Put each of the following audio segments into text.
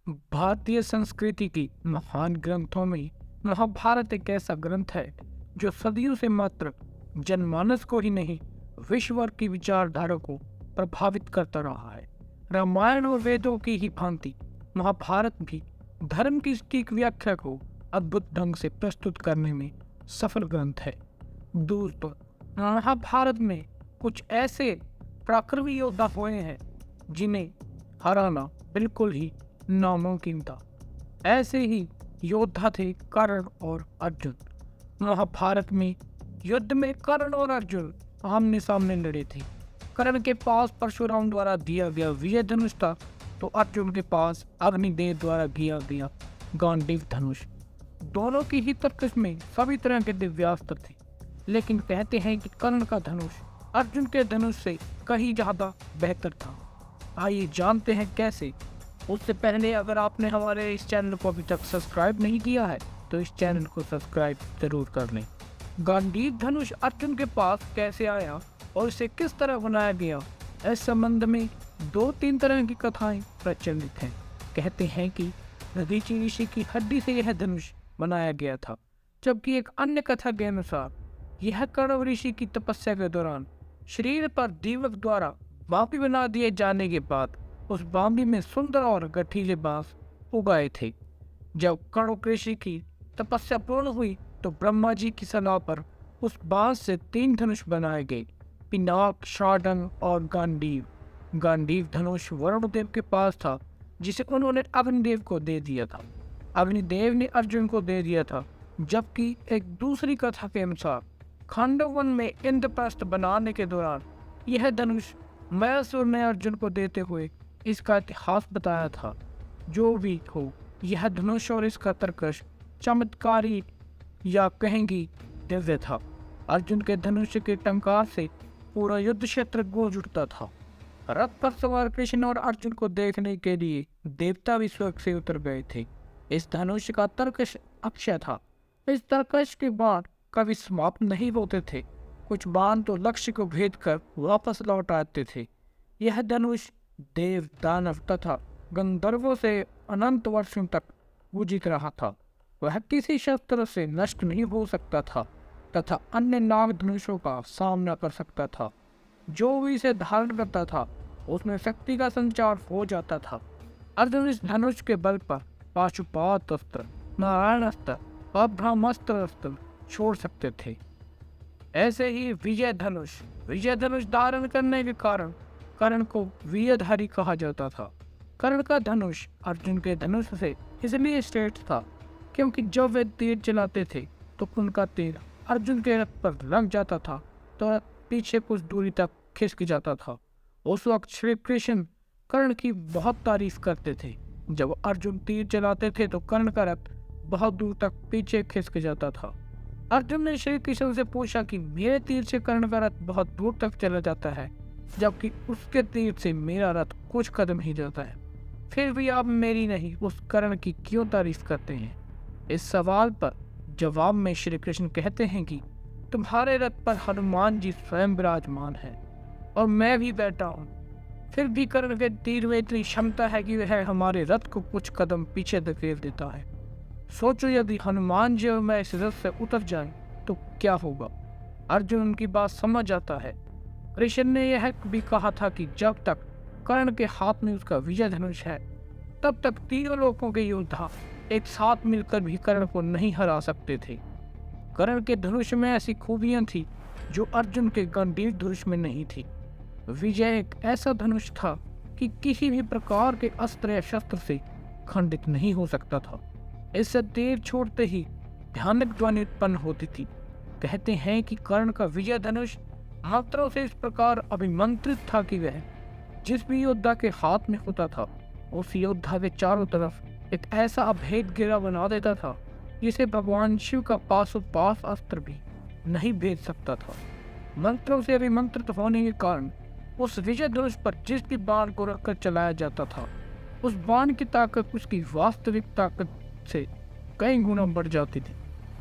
भारतीय संस्कृति की महान ग्रंथों में महाभारत एक ऐसा ग्रंथ है जो सदियों से मात्र जनमानस को ही नहीं, विश्व भर की विचारधारा को प्रभावित करता रहा है। रामायण और वेदों की ही भांति महाभारत भी धर्म की सटीक व्याख्या को अद्भुत ढंग से प्रस्तुत करने में सफल ग्रंथ है। दोस्तों, महाभारत में कुछ ऐसे पराक्रमी योद्धा हुए हैं जिन्हें हराना बिल्कुल ही नामुमकिन था। ऐसे ही योद्धा थे कर्ण और अर्जुन। महाभारत में युद्ध में कर्ण और अर्जुन आमने सामने लड़े थे। कर्ण के पास परशुराम द्वारा दिया गया विजय धनुष था, तो अर्जुन के पास अग्निदेव द्वारा दिया गया गांडीव धनुष। दोनों की ही तर्कश में सभी तरह के दिव्यास्त्र थे, लेकिन कहते हैं कि कर्ण का धनुष अर्जुन के धनुष से कहीं ज्यादा बेहतर था। आइए जानते हैं कैसे। उससे पहले अगर आपने हमारे इस चैनल को अभी तक सब्सक्राइब नहीं किया है तो इस चैनल को सब्सक्राइब जरूर कर लें। गांडीव धनुष अर्जुन के पास कैसे आया और इसे किस तरह बनाया गया, इस संबंध में 2-3 तरह की कथाएं प्रचलित हैं। कहते हैं कि दधीचि ऋषि की हड्डी से यह धनुष बनाया गया था, जबकि एक अन्य कथा के अनुसार यह कर्ण ऋषि की तपस्या के दौरान शरीर पर दीवक द्वारा बांबी बना दिए जाने के बाद उस बांबी में सुंदर और गठीले बांस उगाए थे। जब कर्ण ऋषि की तपस्या पूर्ण हुई तो ब्रह्मा जी की सलाह पर उस बांस से 3 धनुष बनाए गए, पिनाक, शार्दूल और गांडीव। गांडीव धनुष वरुण देव के पास था, जिसे उन्होंने अग्निदेव को दे दिया था। अग्निदेव ने अर्जुन को दे दिया था, जबकि एक दूसरी कथा के अनुसार खांडव वन में इंद्रप्रस्थ बनाने के दौरान यह धनुष मयासुर ने अर्जुन को देते हुए इसका इतिहास बताया था। जो भी हो, यह धनुष और इसका तर्कश चमत्कारी या कहेंगी दिव्य था। अर्जुन के धनुष के टंकार से पूरा युद्ध क्षेत्र गूंज उठता था। रथ पर सवार कृष्ण और अर्जुन को देखने के लिए देवता भी स्वर्ग से उतर गए थे। इस धनुष का तर्कश अक्षय था। इस तर्कश के बाण कभी समाप्त नहीं होते थे। कुछ बाण तो लक्ष्य को भेद कर वापस लौट आते थे। यह धनुष देव, दानव तथा गंधर्वों से अनंत वर्षों तक पूजित रहा था। वह किसी शस्त्र से नष्ट नहीं हो सकता था तथा अन्य नाग धनुषों का सामना कर सकता था। जो भी इसे धारण करता था उसमें शक्ति का संचार हो जाता था। अर्जुन इस धनुष के बल पर पाशुपात अस्त्र, नारायण अस्त्र और ब्रह्मास्त्र अस्त्र छोड़ सकते थे। ऐसे ही विजय धनुष धारण करने के कारण कर्ण को वीरधारी कहा जाता था। कर्ण का धनुष अर्जुन के धनुष से इसलिए श्रेष्ठ था क्योंकि जब वे तीर चलाते थे तो उनका तीर अर्जुन के रथ पर लग जाता था तो पीछे कुछ दूरी तक खिसक जाता था। उस वक्त श्री कृष्ण कर्ण की बहुत तारीफ करते थे। जब अर्जुन तीर चलाते थे तो कर्ण का रथ बहुत दूर तक पीछे खिसक जाता था। अर्जुन ने श्री कृष्ण से पूछा कि मेरे तीर से कर्ण का रथ बहुत दूर तक चला जाता है, जबकि उसके तीर से मेरा रथ कुछ कदम ही जाता है, फिर भी आप मेरी नहीं उस कर्ण की क्यों तारीफ करते हैं? इस सवाल पर जवाब में श्री कृष्ण कहते हैं कि तुम्हारे रथ पर हनुमान जी स्वयं विराजमान है और मैं भी बैठा हूँ, फिर भी कर्ण के तीर में इतनी क्षमता है कि वह हमारे रथ को कुछ कदम पीछे धकेल देता है। सोचो, यदि हनुमान जी और मैं इस रथ से उतर जाएं तो क्या होगा? अर्जुन उनकी बात समझ आता है। कृष्ण ने यह भी कहा था कि जब तक कर्ण के हाथ में उसका विजय धनुष है तब तक तीनों लोगों के योद्धा एक साथ मिलकर भी कर्ण को नहीं हरा सकते थे। कर्ण के धनुष में ऐसी खूबियां थी जो अर्जुन के गांडीव धनुष में नहीं थी। विजय एक ऐसा धनुष था कि किसी भी प्रकार के अस्त्र या शस्त्र से खंडित नहीं हो सकता था। इससे तीर छोड़ते ही भयानक ध्वनि उत्पन्न होती थी। कहते हैं कि कर्ण का विजय धनुष मंत्रों से इस प्रकार अभिमंत्रित था कि वह जिस भी योद्धा के हाथ में होता था उस योद्धा के चारों तरफ एक ऐसा अभेद घेरा बना देता था जिसे भगवान शिव का पाशुपात अस्त्र भी नहीं भेद सकता था। मंत्रों से अभिमंत्रित होने के कारण उस विजय धनुष पर जिस भी बाण को रखकर चलाया जाता था उस बाण की ताकत उसकी वास्तविक ताकत से कई गुना बढ़ जाती थी।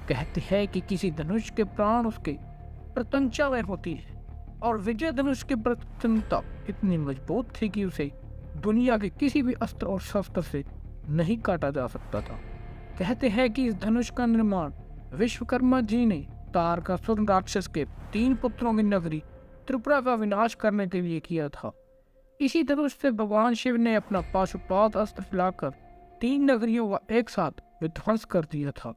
कहते हैं कि किसी धनुष के प्राण उसके प्रत्यंचा में होती है और विजय धनुष की प्रत्यंता इतनी मजबूत थी कि उसे दुनिया के किसी भी अस्त्र और शस्त्र से नहीं काटा जा सकता था। कहते हैं कि इस धनुष का निर्माण विश्वकर्मा जी ने तारकासुर राक्षस के 3 पुत्रों की नगरी त्रिपुरा का विनाश करने के लिए किया था। इसी धनुष से भगवान शिव ने अपना पाशुपत अस्त्र चलाकर 3 नगरियों का एक साथ विध्वंस कर दिया था।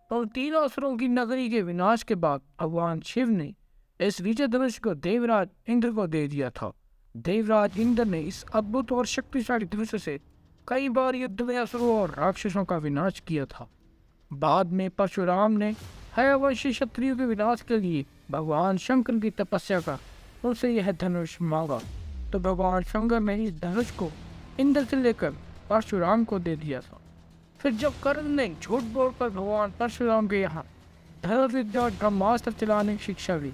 और 3 असुरों की नगरी के विनाश के बाद भगवान शिव ने इस विजय धनुष को देवराज इंद्र को दे दिया था। देवराज इंद्र ने इस अद्भुत और शक्तिशाली धनुष से कई बार युद्ध में असुरों और राक्षसों का विनाश किया था। बाद में परशुराम ने हयवंशी क्षत्रियों के विनाश के लिए भगवान शंकर की तपस्या कर उनसे यह धनुष मांगा, तो भगवान शंकर ने इस धनुष को इंद्र से लेकर परशुराम को दे दिया था। फिर जब कर्ण ने झूठ बोलकर भगवान परशुराम के यहाँ धनुष विद्या और ब्रह्मास्त्र चलाने की शिक्षा ली,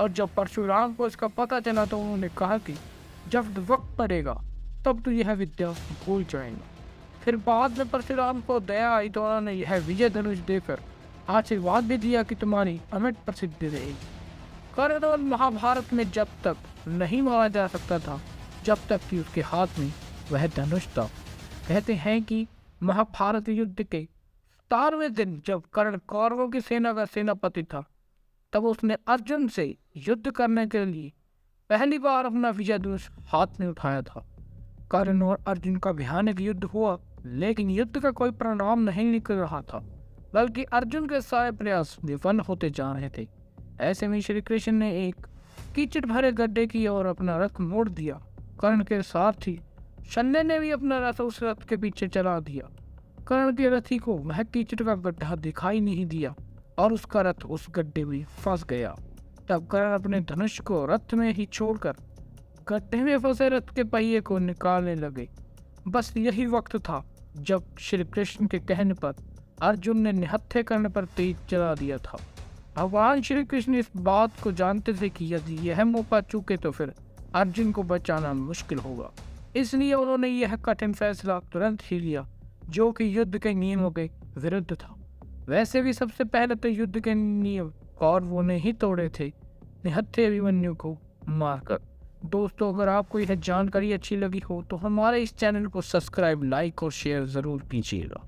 और जब परशुराम को इसका पता चला तो उन्होंने कहा कि जब वक्त पड़ेगा तब तो यह विद्या भूल जाएंगे। फिर बाद में परशुराम को दया आई तो उन्होंने यह विजय धनुष देकर आशीर्वाद भी दिया कि तुम्हारी अमिट प्रसिद्धि रहेगी। कर्ण और महाभारत में जब तक नहीं मारा जा सकता था जब तक कि उसके हाथ में वह धनुष था। कहते हैं कि महाभारत युद्ध के 17वें दिन जब कर्ण कौरवों की सेना का सेनापति था, तब उसने अर्जुन से युद्ध करने के लिए पहली बार अपना विजय धनुष हाथ में उठाया था। कर्ण और अर्जुन का भयानक युद्ध हुआ, लेकिन युद्ध का कोई परिणाम नहीं निकल रहा था, बल्कि अर्जुन के सारे प्रयास विफल होते जा रहे थे। ऐसे में श्री कृष्ण ने एक कीचड़ भरे गड्ढे की ओर अपना रथ मोड़ दिया। कर्ण के सारथी शल्य ने भी अपना रथ उस रथ के पीछे चला दिया। कर्ण के रथी को वह कीचड़ का गड्ढा दिखाई नहीं दिया और उसका रथ उस गड्ढे में फंस गया। तब कर्ण अपने धनुष को रथ में ही छोड़कर गड्ढे में फंसे रथ के पहिए को निकालने लगे। बस यही वक्त था जब श्री कृष्ण के कहने पर अर्जुन ने निहत्थे करने पर तेज चला दिया था। भगवान श्री कृष्ण इस बात को जानते थे कि यदि यह मौका चूके तो फिर अर्जुन को बचाना मुश्किल होगा, इसलिए उन्होंने यह कठिन फैसला तुरंत ही लिया, जो कि युद्ध के नियमों के विरुद्ध था। वैसे भी सबसे पहले तो युद्ध के नियम कौरवों ने ही तोड़े थे, निहत्थे अभिमन्यु को मारकर। दोस्तों, अगर आपको यह जानकारी अच्छी लगी हो तो हमारे इस चैनल को सब्सक्राइब, लाइक और शेयर ज़रूर कीजिएगा।